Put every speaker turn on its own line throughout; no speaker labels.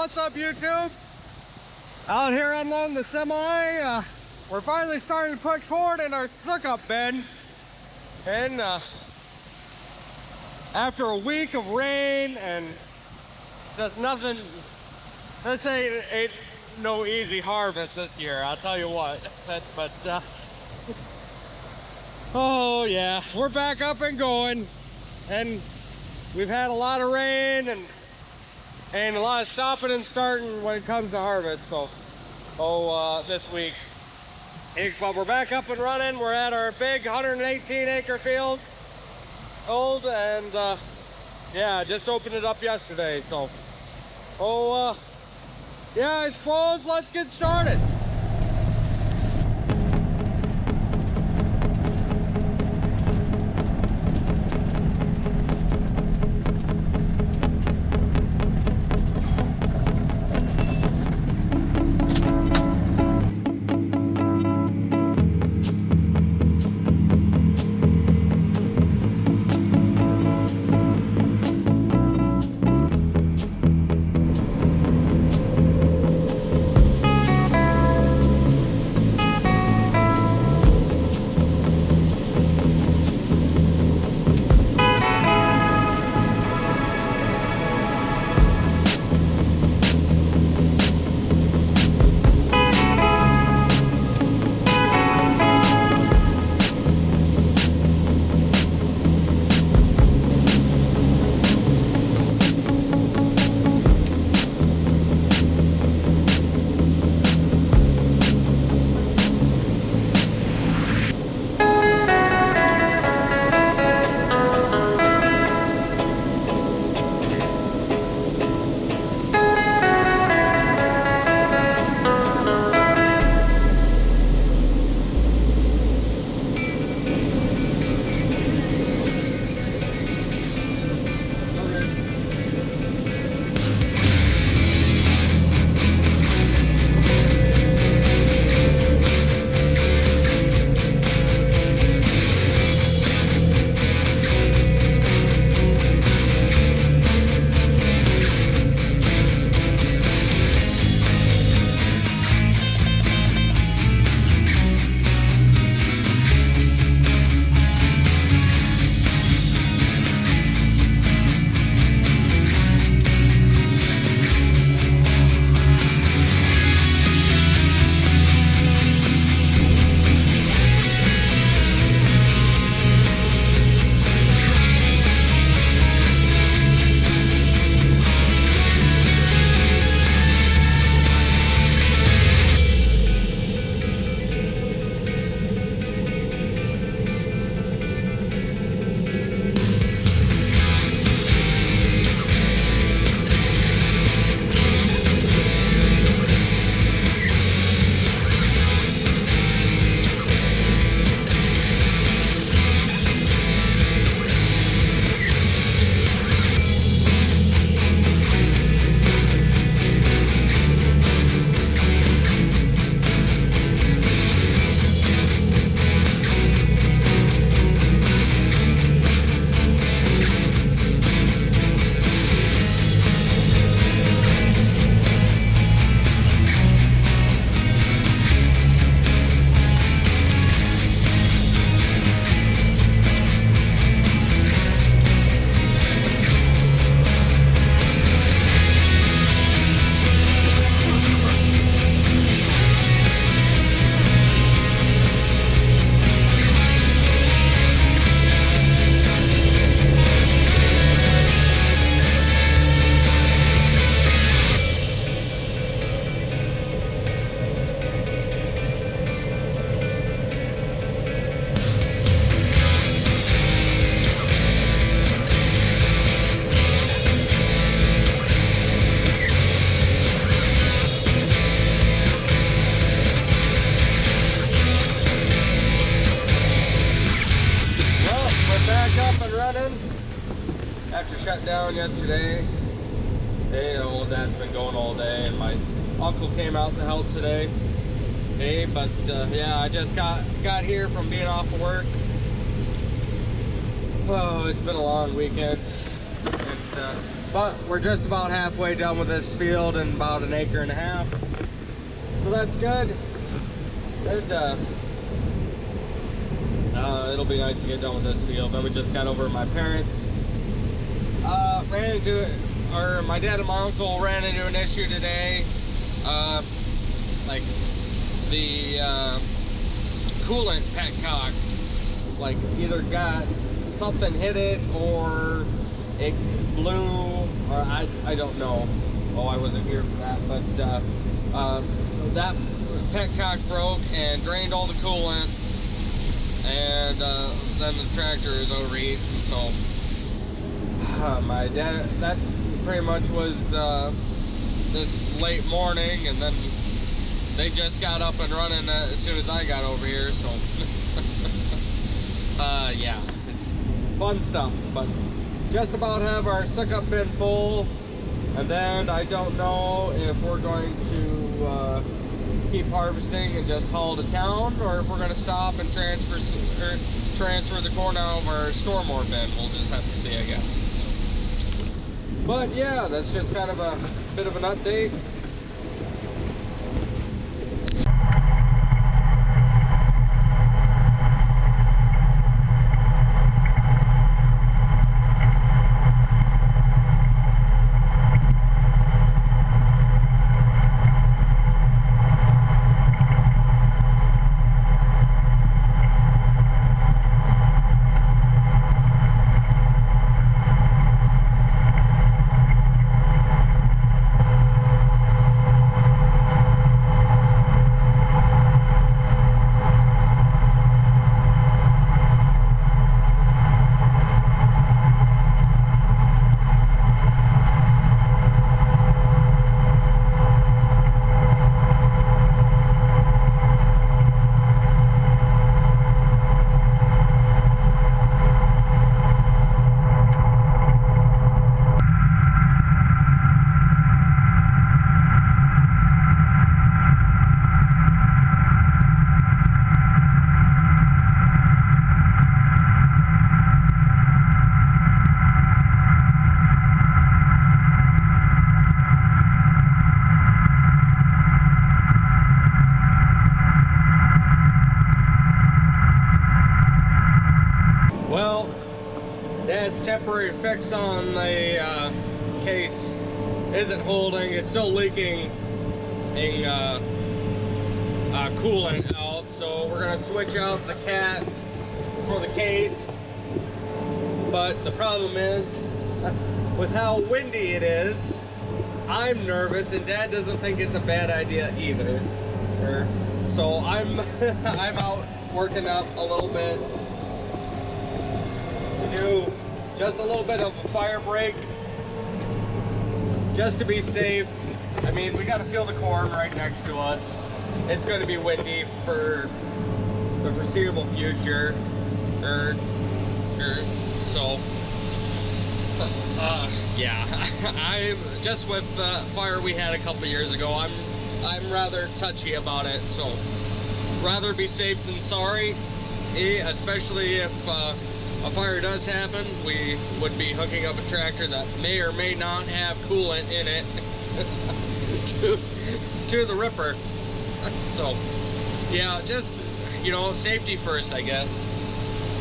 what's up YouTube? Out here unloading the semi. We're finally starting to push forward in our hookup bed. And after a week of rain and just nothing, this ain't no easy harvest this year, I'll tell you what. But oh yeah, we're back up and going. And we've had a lot of rain and a lot of stopping and starting when it comes to harvest. So, this week. But we're back up and running. We're at our big 118 acre field. Old and yeah, just opened it up yesterday. So, yeah, I suppose let's get started. After shut down yesterday, old dad's been going all day, and my uncle came out to help today. But yeah, I just got here from being off of work. Oh, it's been a long weekend, and But we're just about halfway done with this field in about 1.5 acres. So that's good. It'll be nice to get done with this field. Then we just got over to my parents. My dad and my uncle ran into an issue today. Like the coolant petcock, like either got something hit it or it blew, or I don't know. Oh, I wasn't here for that, but that petcock broke and drained all the coolant, and then the tractor is overheating. So my dad, that pretty much was this late morning, and then they just got up and running as soon as I got over here. So yeah, it's fun stuff. But just about have our suck-up bin full, and then I don't know if we're going to keep harvesting and just haul to town, or if we're going to stop and transfer the corn out of our store more bin. We'll just have to see, I guess. But yeah, that's just kind of a bit of an update. Dad's temporary fix on the case isn't holding. It's still leaking coolant out, so we're gonna switch out the cat for the case. But the problem is, with how windy it is, I'm nervous, and Dad doesn't think it's a bad idea either. So I'm I'm out working up a little bit to do just a little bit of a fire break, just to be safe. I mean, we got to feel the corn right next to us. It's going to be windy for the foreseeable future. So yeah, I'm just with the fire we had a couple years ago. I'm rather touchy about it. So rather be safe than sorry, especially if a fire does happen. We would be hooking up a tractor that may or may not have coolant in it to the ripper. So yeah, just, you know, safety first, I guess.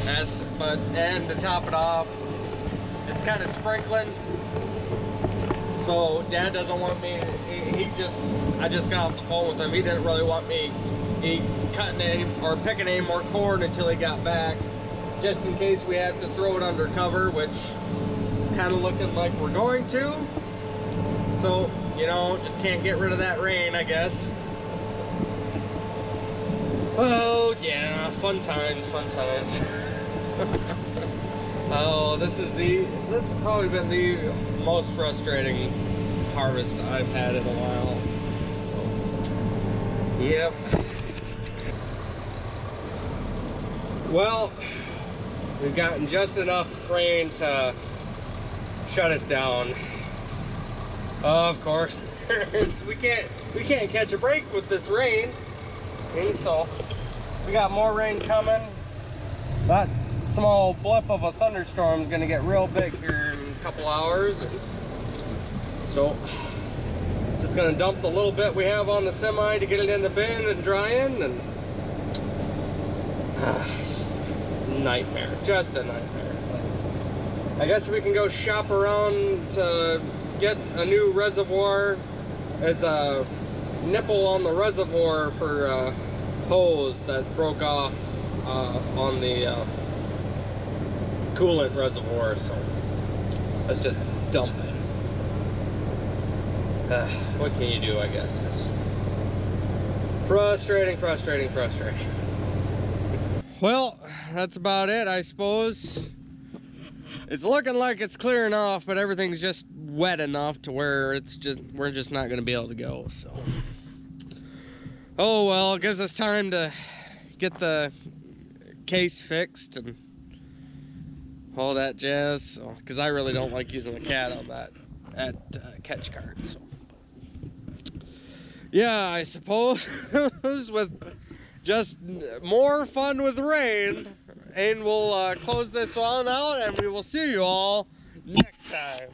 And to top it off, it's kind of sprinkling. So Dad doesn't want me, I just got off the phone with him. He didn't really want me cutting or picking any more corn until he got back, just in case we have to throw it under cover, which is kind of looking like we're going to. So, you know, just can't get rid of that rain, I guess. Oh yeah, fun times, fun times. Oh, this has probably been the most frustrating harvest I've had in a while. So, yep. Well, we've gotten just enough rain to shut us down. Of course, we can't catch a break with this rain. And so we got more rain coming. That small blip of a thunderstorm is going to get real big here in a couple hours. So just gonna dump the little bit we have on the semi to get it in the bin and drying, and nightmare, just a nightmare. I guess we can go shop around to get a new reservoir. There's a nipple on the reservoir for hose that broke off on the coolant reservoir, so let's just dump it. What can you do, I guess? It's frustrating. Well, that's about it, I suppose. It's looking like it's clearing off, but everything's just wet enough to where we're just not gonna be able to go, so. Oh well, it gives us time to get the case fixed and all that jazz, so, because I really don't like using the cat on that catch cart, so. Yeah, I suppose with just more fun with rain, and we'll close this one out, and we will see you all next time.